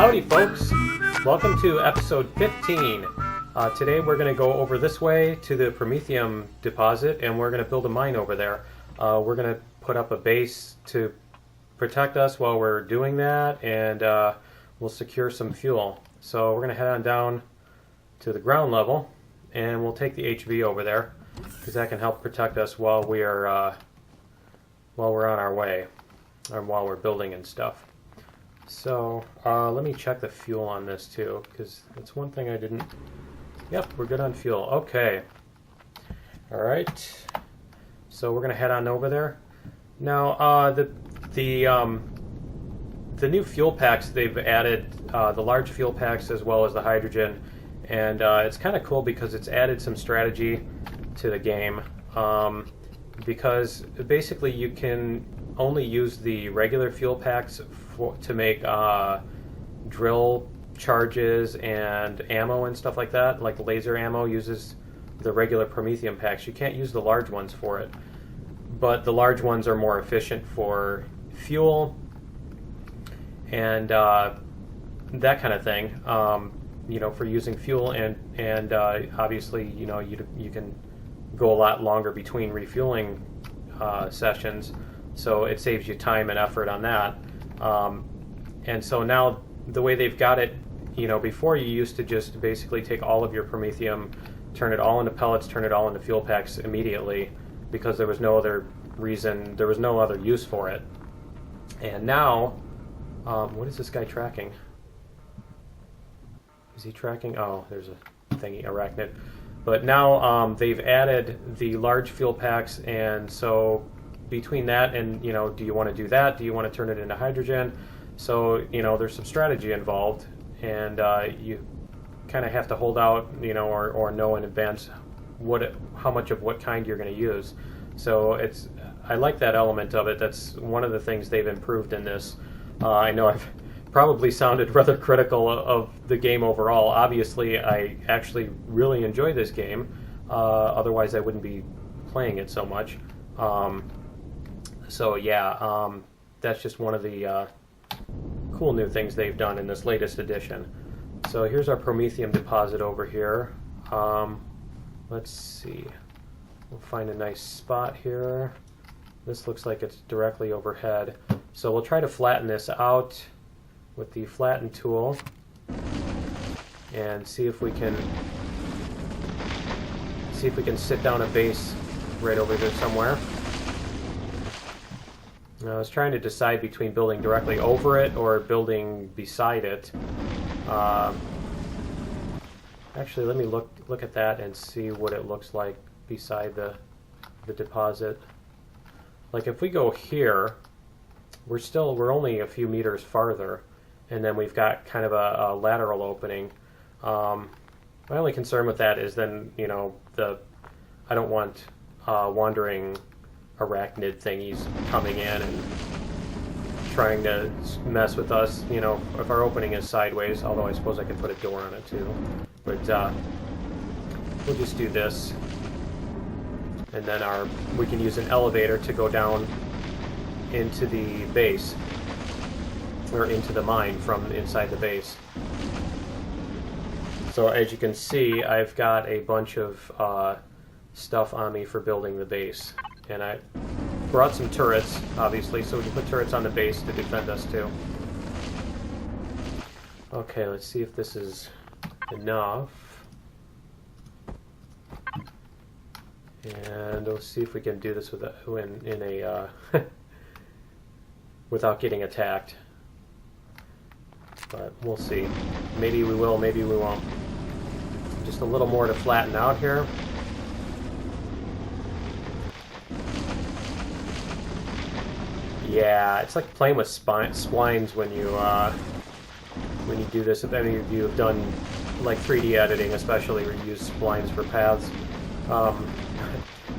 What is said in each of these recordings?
Howdy folks, welcome to episode 15. Today we're going to go over this way to the promethium deposit and we're going to build a mine over there. We're going to put up a base to protect us while we're doing that, and we'll secure some fuel. So we're going to head on down to the ground level and we'll take the HV over there because that can help protect us while we're on our way, or while we're building and stuff. So let me check the fuel on this too, because that's one thing I didn't. Yep, we're good on fuel. Okay. All right. So we're gonna head on over there. Now the new fuel packs, they've added the large fuel packs as well as the hydrogen, and it's kind of cool because it's added some strategy to the game. Because basically you can only use the regular fuel packs to make drill charges and ammo and stuff like that. Like laser ammo uses the regular promethium packs. You can't use the large ones for it. But the large ones are more efficient for fuel and that kind of thing. For using fuel and obviously, you can go a lot longer between refueling sessions, so it saves you time and effort on that. And so now the way they've got it, before you used to just basically take all of your promethium, turn it all into pellets, turn it all into fuel packs immediately, because there was no other reason, there was no other use for it. And now, what is this guy tracking? Is he tracking? Oh, there's a thingy, arachnid. But now they've added the large fuel packs, and so between that and, do you want to do that? Do you want to turn it into hydrogen? So, there's some strategy involved, and you kind of have to hold out, or know in advance how much of what kind you're going to use. So I like that element of it. That's one of the things they've improved in this. I know I've probably sounded rather critical of the game overall. Obviously, I actually really enjoy this game. Otherwise, I wouldn't be playing it so much. That's just one of the cool new things they've done in this latest edition. So here's our promethium deposit over here. Let's see. We'll find a nice spot here. This looks like it's directly overhead. So we'll try to flatten this out with the flatten tool and see if we can sit down a base right over there somewhere. Now, I was trying to decide between building directly over it or building beside it. Actually, let me look at that and see what it looks like beside the deposit. Like if we go here, we're only a few meters farther, and then we've got kind of a lateral opening. My only concern with that is then, I don't want wandering arachnid thingies coming in and trying to mess with us, if our opening is sideways, although I suppose I can put a door on it too. But we'll just do this. And then we can use an elevator to go down into the base, or into the mine from inside the base. So as you can see, I've got a bunch of stuff on me for building the base. And I brought some turrets, obviously, so we can put turrets on the base to defend us too. Okay, let's see if this is enough. And let's see if we can do this without getting attacked. But we'll see. Maybe we will, maybe we won't. Just a little more to flatten out here. Yeah, it's like playing with splines when you do this. If any of you have done like 3D editing, especially, where you use splines for paths,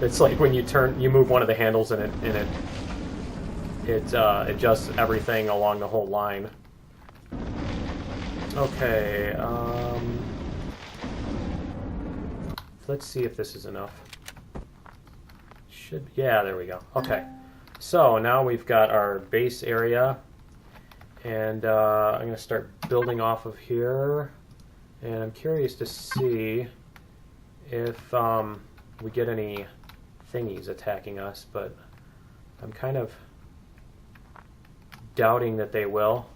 it's like when you move one of the handles and it adjusts everything along the whole line. Okay, let's see if this is enough. Yeah, there we go. Okay. So now we've got our base area, And I'm going to start building off of here. And I'm curious to see if we get any thingies attacking us, but I'm kind of doubting that they will.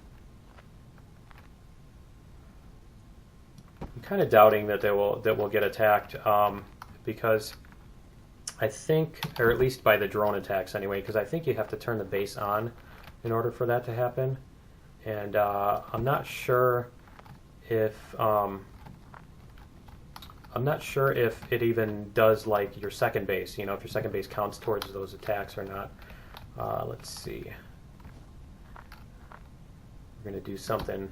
I'm kind of doubting that we'll get attacked because I think, or at least by the drone attacks anyway, because I think you have to turn the base on in order for that to happen. And I'm not sure if it even does like your second base. You know, if your second base counts towards those attacks or not. Let's see. We're going to do something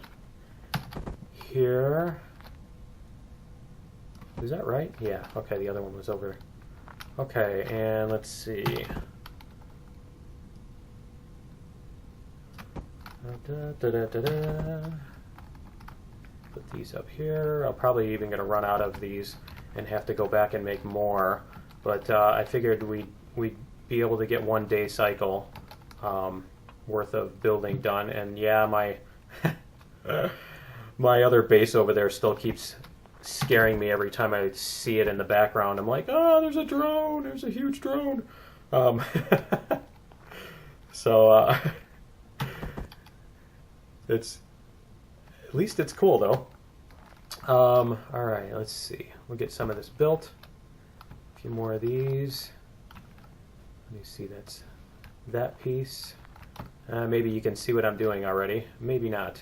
here. Is that right? Yeah. Okay, the other one was over. Okay, and let's see. Put these up here. I'm probably even going to run out of these and have to go back and make more. But I figured we'd be able to get 1 day cycle worth of building done. And yeah, my my other base over there still keeps scaring me every time I see it in the background. I'm like, oh, there's a drone. There's a huge drone. So it's at least it's cool though. All right, let's see. We'll get some of this built. A few more of these. Let me see. That's that piece. Maybe you can see what I'm doing already. Maybe not.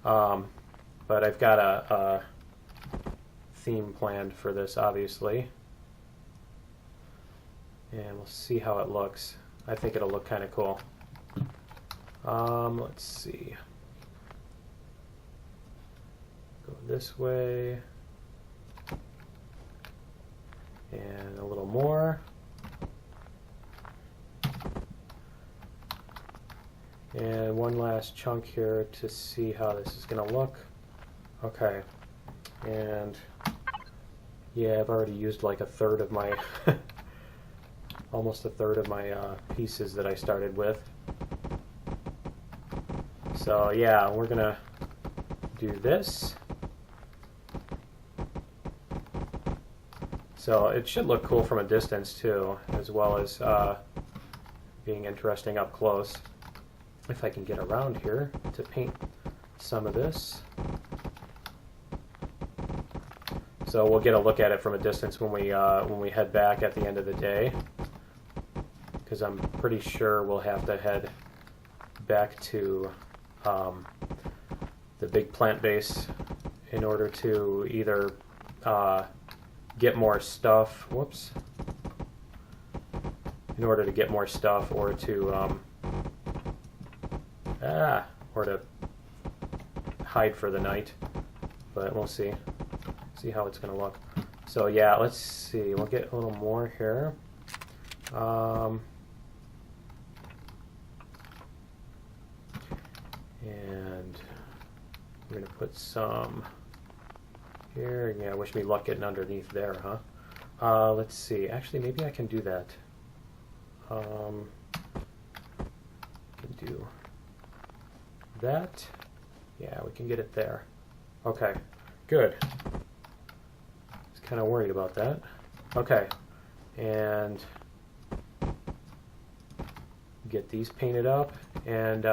But I've got a theme planned for this, obviously. And we'll see how it looks. I think it'll look kind of cool. Let's see. Go this way. And a little more. And one last chunk here to see how this is going to look. Okay. And yeah, I've already used like a third of my, almost a third of my pieces that I started with. So yeah, we're going to do this. So it should look cool from a distance too, as well as being interesting up close. If I can get around here to paint some of this. So we'll get a look at it from a distance when we head back at the end of the day, because I'm pretty sure we'll have to head back to the big plant base in order to either get more stuff. Whoops. In order to get more stuff, or to or to hide for the night. But we'll see. See how it's going to look. So yeah, let's see. We'll get a little more here. And we're going to put some here. Yeah, wish me luck getting underneath there, huh? Let's see. Actually, maybe I can do that. Can do that. Yeah, we can get it there. Okay, good. I was kind of worried about that. Okay, and get these painted up. And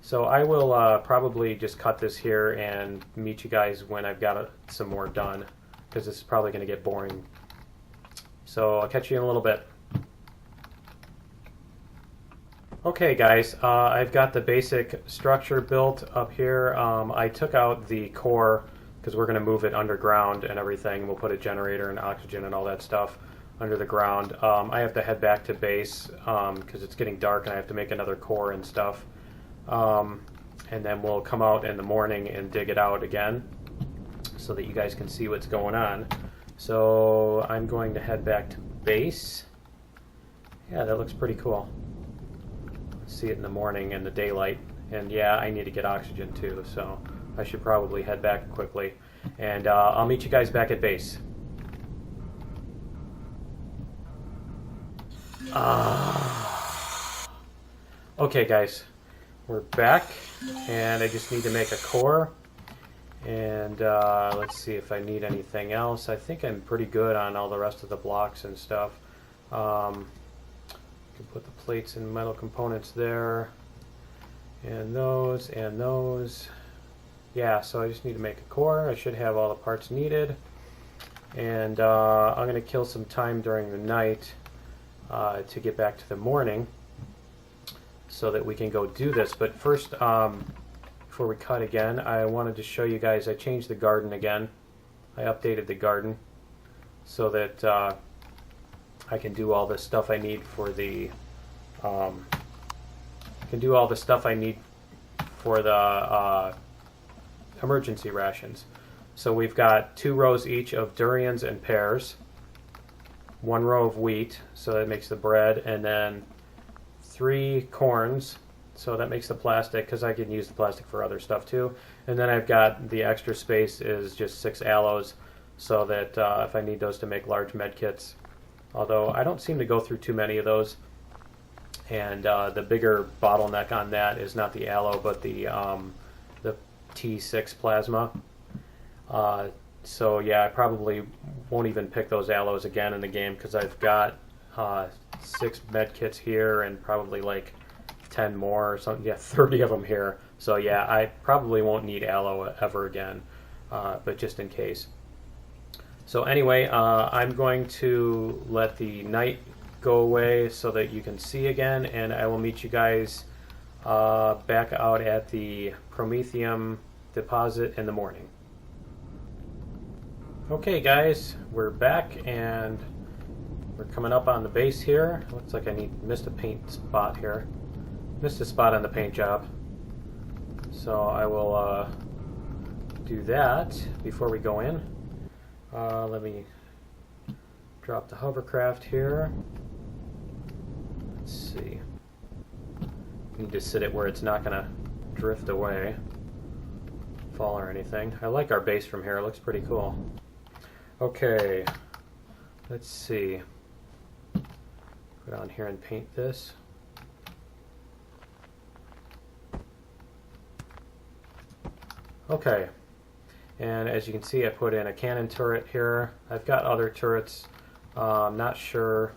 so I will probably just cut this here and meet you guys when I've got some more done, because this is probably going to get boring. So I'll catch you in a little bit. Okay guys, I've got the basic structure built up here. I took out the core because we're going to move it underground and everything. We'll put a generator and oxygen and all that stuff under the ground. I have to head back to base because it's getting dark and I have to make another core and stuff. And then we'll come out in the morning and dig it out again so that you guys can see what's going on. So I'm going to head back to base. Yeah, that looks pretty cool. See it in the morning in the daylight, and yeah, I need to get oxygen too, so I should probably head back quickly, and I'll meet you guys back at base. Okay guys, we're back, and I just need to make a core. And let's see if I need anything else. I think I'm pretty good on all the rest of the blocks and stuff. Can put the plates and metal components there, and those, and those. Yeah, so I just need to make a core. I should have all the parts needed. And I'm going to kill some time during the night to get back to the morning so that we can go do this. But first, before we cut again, I wanted to show you guys, I changed the garden again. I updated the garden so that I can do all the stuff I need for the emergency rations. So we've got 2 rows each of durians and pears, 1 row of wheat, so that makes the bread, and then 3 corns, so that makes the plastic, because I can use the plastic for other stuff too. And then I've got the extra space is just 6 aloes, so that if I need those to make large med kits, although I don't seem to go through too many of those. And the bigger bottleneck on that is not the aloe, but the T6 plasma. So yeah, I probably won't even pick those aloes again in the game, because I've got 6 med kits here and probably like 10 more or something. Yeah, 30 of them here. So yeah, I probably won't need aloe ever again, but just in case. So anyway, I'm going to let the night go away so that you can see again, and I will meet you guys back out at the promethium deposit in the morning. Okay guys, we're back and we're coming up on the base here. Looks like I missed a paint spot here. Missed a spot on the paint job. So I will do that before we go in. Let me drop the hovercraft here. Let's see. Need to sit it where it's not going to drift away, fall or anything. I like our base from here. It looks pretty cool. Okay, let's see. Go down here and paint this. Okay, and as you can see, I put in a cannon turret here. I've got other turrets. I'm not sure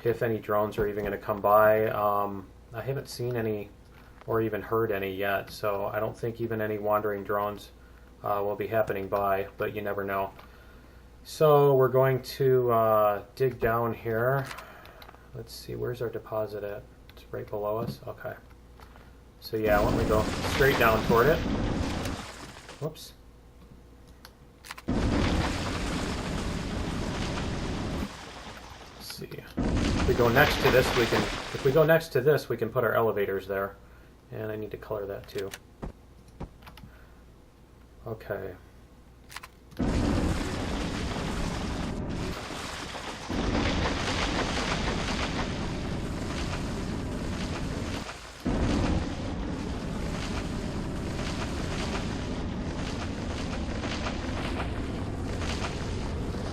if any drones are even going to come by. I haven't seen any or even heard any yet, so I don't think even any wandering drones will be happening by, but you never know. So we're going to dig down here. Let's see, where's our deposit at? It's right below us? Okay. So yeah, why don't we go straight down toward it. Whoops. Let's see. If we go next to this, we can put our elevators there. And I need to color that too. Okay.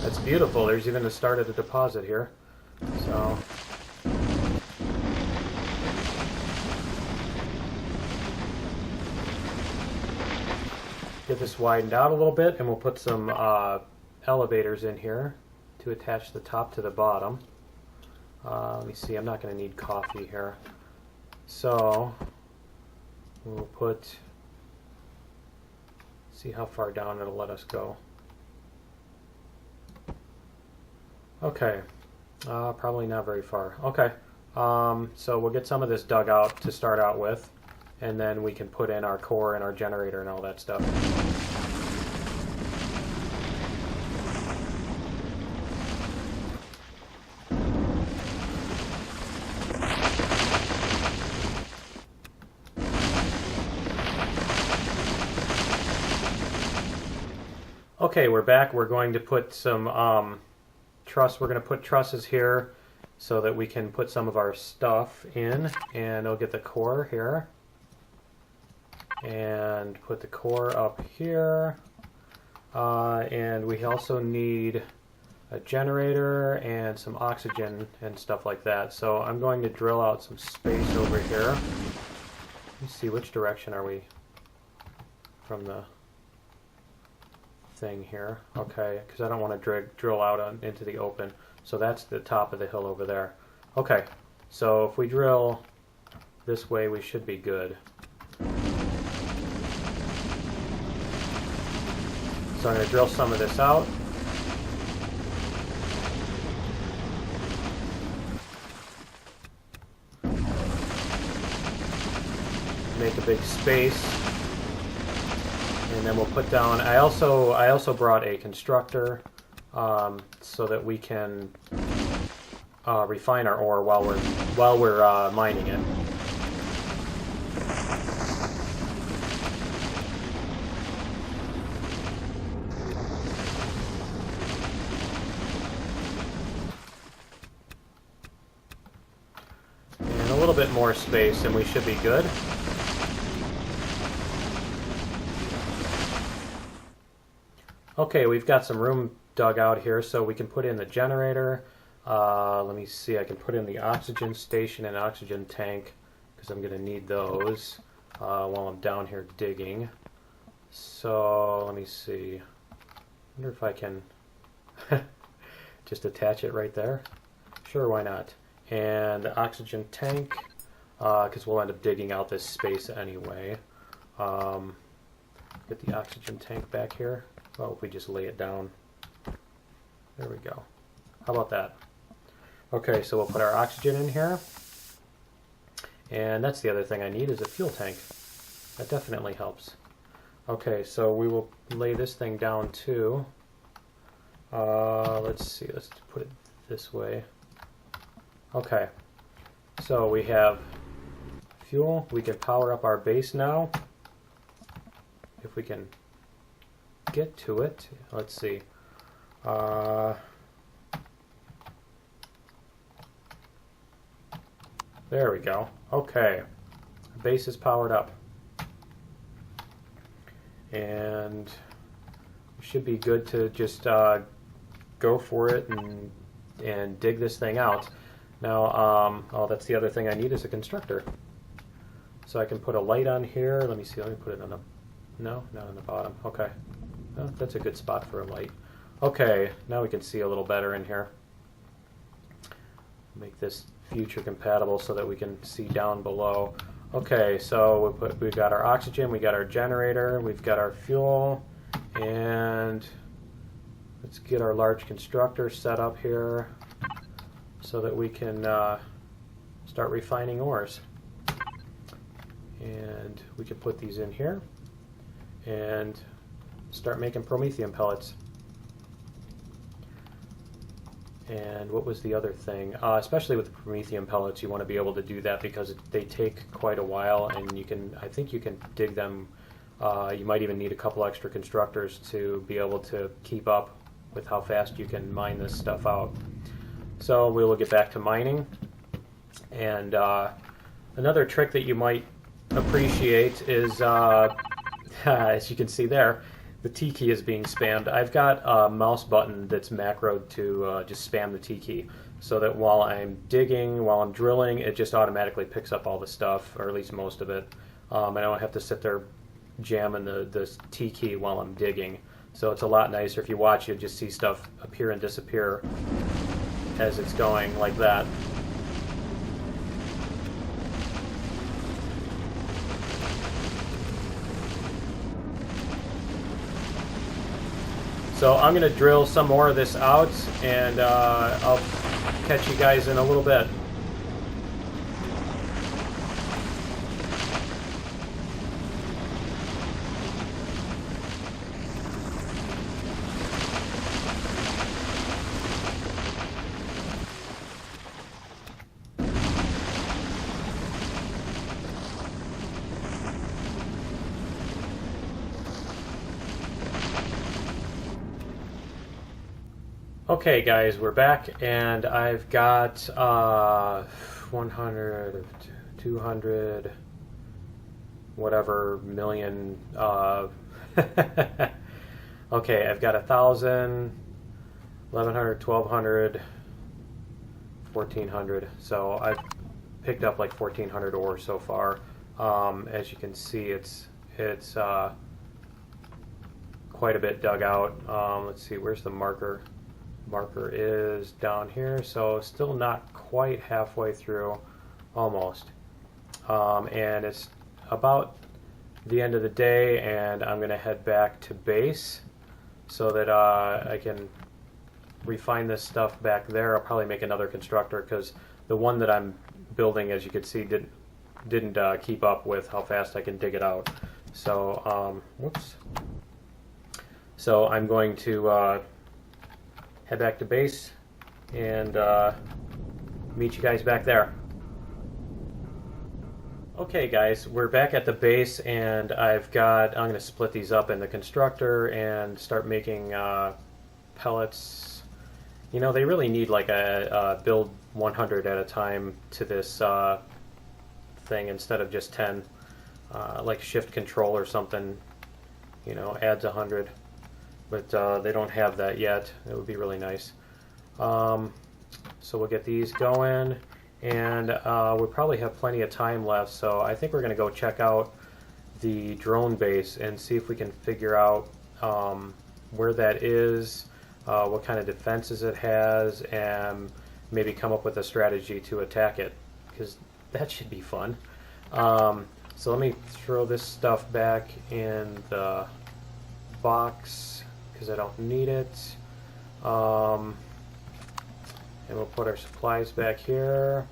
That's beautiful. There's even the start of the deposit here. So get this widened out a little bit, and we'll put some elevators in here to attach the top to the bottom. Let me see, I'm not going to need coffee here. So we'll see how far down it'll let us go. Okay, probably not very far. Okay, so we'll get some of this dug out to start out with, and then we can put in our core and our generator and all that stuff. Okay, we're back. We're going to put some we're going to put trusses here so that we can put some of our stuff in, and I'll get the core here and put the core up here, and we also need a generator and some oxygen and stuff like that. So I'm going to drill out some space over here Let's see, which direction are we from the thing here? Okay, because I don't want to drill out into the open. So that's the top of the hill over there. Okay, so if we drill this way, we should be good. So I'm going to drill some of this out. Make a big space, and then we'll put down. I also brought a constructor so that we can refine our ore while we're mining it. And a little bit more space, and we should be good. Okay, we've got some room dug out here, so we can put in the generator. Let me see, I can put in the oxygen station and oxygen tank, because I'm going to need those while I'm down here digging. So, let me see. I wonder if I can just attach it right there. Sure, why not? And the oxygen tank, because we'll end up digging out this space anyway. Get the oxygen tank back here. Oh, if we just lay it down. There we go. How about that? Okay, so we'll put our oxygen in here. And that's the other thing I need is a fuel tank. That definitely helps. Okay, so we will lay this thing down too. Let's see, let's put it this way. Okay, so we have fuel. We can power up our base now. If we can get to it. Let's see. There we go. Okay. The base is powered up. And we should be good to just go for it and dig this thing out. Now, oh, that's the other thing I need is a constructor. So I can put a light on here. Let me see. Let me put it on the... No, not on the bottom. Okay. Oh, that's a good spot for a light. Okay, now we can see a little better in here. Make this future compatible so that we can see down below. Okay, so we've got our oxygen, we got our generator, we've got our fuel, and let's get our large constructor set up here so that we can start refining ores. And we can put these in here and start making promethium pellets. And what was the other thing? Especially with the promethium pellets, you want to be able to do that because they take quite a while, and you can, I think you can dig them. You might even need a couple extra constructors to be able to keep up with how fast you can mine this stuff out. So we will get back to mining. And another trick that you might appreciate is, as you can see there, the T key is being spammed. I've got a mouse button that's macroed to just spam the T key, so that while I'm digging, while I'm drilling, it just automatically picks up all the stuff, or at least most of it. I don't have to sit there jamming the T key while I'm digging. So it's a lot nicer. If you watch, you'll just see stuff appear and disappear as it's going like that. So I'm going to drill some more of this out, and I'll catch you guys in a little bit. Okay guys, we're back, and I've got 100, 200, whatever million, okay, I've got 1,000, 1,100, 1,200, 1,400, so I've picked up like 1,400 ore so far. As you can see, it's quite a bit dug out. Let's see, where's the marker? Marker is down here, so still not quite halfway through, almost. And it's about the end of the day, and I'm going to head back to base so that I can refine this stuff back there. I'll probably make another constructor because the one that I'm building, as you can see, didn't keep up with how fast I can dig it out. So, whoops. So I'm going to head back to base and meet you guys back there. Okay guys, we're back at the base, and I'm going to split these up in the constructor and start making pellets. You know, they really need like a build 100 at a time to this thing instead of just 10. Like shift control or something, you know, adds 100. But they don't have that yet. It would be really nice. So we'll get these going. And we probably have plenty of time left, so I think we're going to go check out the drone base and see if we can figure out where that is, what kind of defenses it has, and maybe come up with a strategy to attack it, because that should be fun. So let me throw this stuff back in the box, because I don't need it. And we'll put our supplies back here.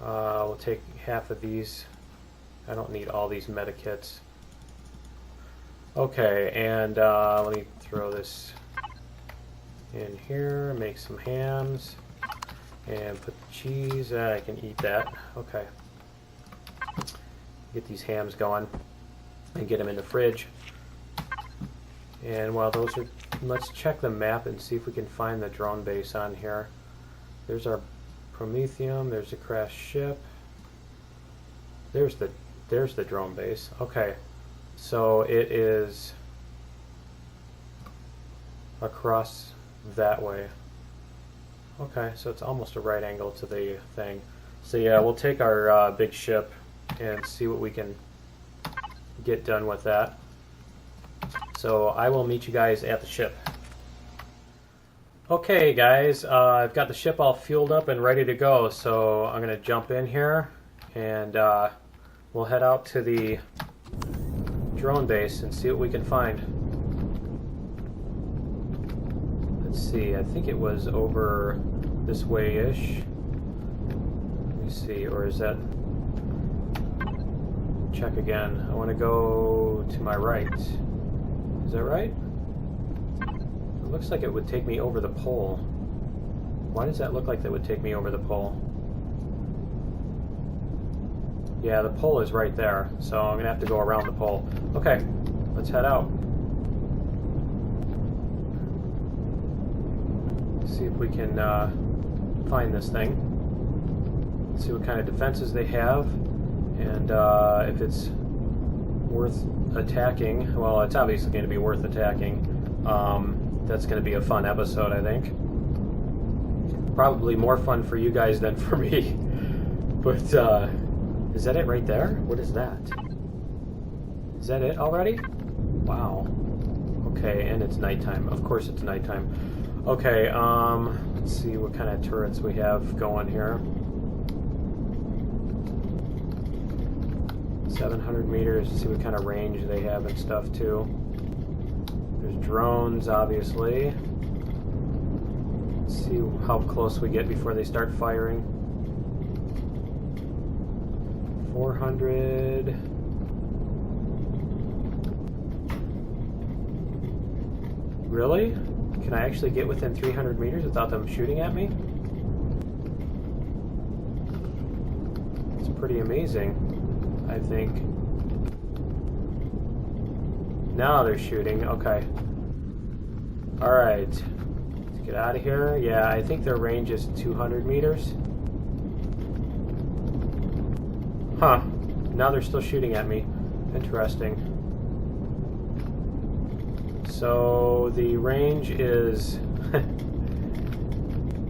We'll take half of these. I don't need all these medikits. Okay, and let me throw this in here, make some hams, and put the cheese. I can eat that. Okay. Get these hams going and get them in the fridge. And while those are, let's check the map and see if we can find the drone base on here. There's our promethium, there's a crashed ship. There's the drone base. Okay. So it is across that way. Okay, so it's almost a right angle to the thing. So yeah, we'll take our big ship and see what we can get done with that. So I will meet you guys at the ship. Okay guys, I've got the ship all fueled up and ready to go, so I'm going to jump in here and we'll head out to the drone base and see what we can find. Let's see, I think it was over this way-ish. Let me see, or is that... Check again. I want to go to my right. Is that right? It looks like it would take me over the pole. Why does that look like that would take me over the pole? Yeah, the pole is right there, so I'm going to have to go around the pole. Okay, let's head out. See if we can find this thing. See what kind of defenses they have, and if it's worth attacking. Well, it's obviously going to be worth attacking. That's going to be a fun episode, I think. Probably more fun for you guys than for me. But, is that it right there? What is that? Is that it already? Wow. Okay, and it's nighttime. Of course it's nighttime. Okay, let's see what kind of turrets we have going here. 700 meters, see what kind of range they have and stuff too. There's drones, obviously. Let's see how close we get before they start firing. 400. Really? Can I actually get within 300 meters without them shooting at me? It's pretty amazing, I think. Now they're shooting. Okay. Alright. Let's get out of here. Yeah, I think their range is 200 meters. Huh. Now they're still shooting at me. Interesting. So the range is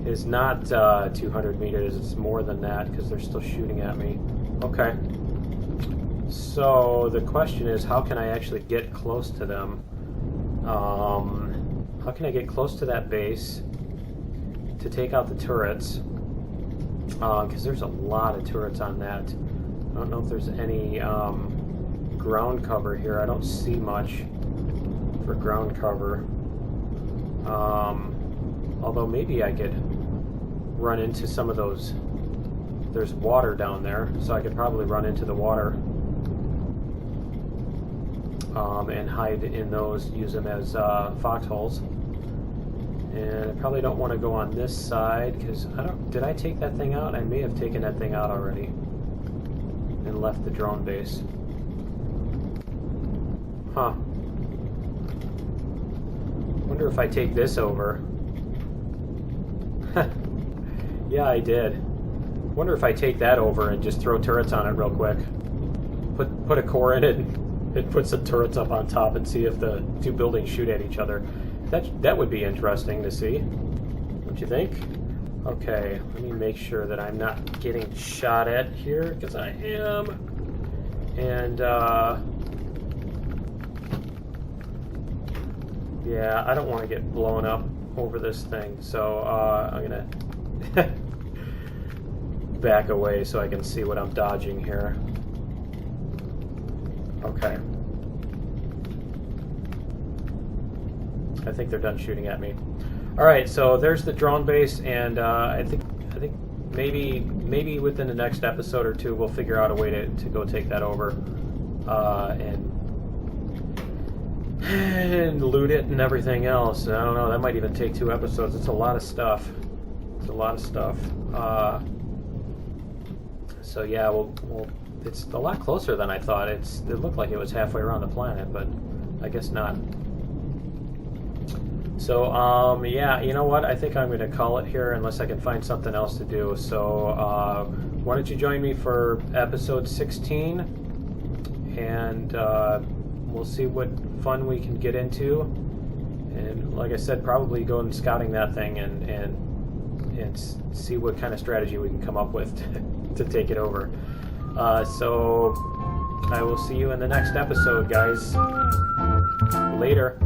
is not 200 meters. It's more than that because they're still shooting at me. Okay. So the question is, how can I actually get close to them? How can I get close to that base to take out the turrets? Because there's a lot of turrets on that. I don't know if there's any ground cover here. I don't see much for ground cover. Although maybe I could run into some of those. There's water down there, so I could probably run into the water and hide in those, use them as foxholes. And I probably don't want to go on this side because I don't. Did I take that thing out? I may have taken that thing out already and left the drone base. Huh. Wonder if I take this over. Yeah, I did. Wonder if I take that over and just throw turrets on it real quick. Put a core in it and put some turrets up on top and see if the two buildings shoot at each other. That would be interesting to see. Don't you think? Okay, let me make sure that I'm not getting shot at here, because I am. And yeah, I don't want to get blown up over this thing, so I'm gonna back away so I can see what I'm dodging here. Okay. I think they're done shooting at me. All right, so there's the drone base, and I think maybe within the next episode or two we'll figure out a way to go take that over and loot it and everything else. I don't know. That might even take 2 episodes. It's a lot of stuff. It's a lot of stuff. So yeah, it's a lot closer than I thought. It looked like it was halfway around the planet, but I guess not. So, yeah, you know what? I think I'm going to call it here unless I can find something else to do. So, why don't you join me for episode 16, and we'll see what fun we can get into. And like I said, probably go and scouting that thing and see what kind of strategy we can come up with to take it over. So, I will see you in the next episode, guys. Later.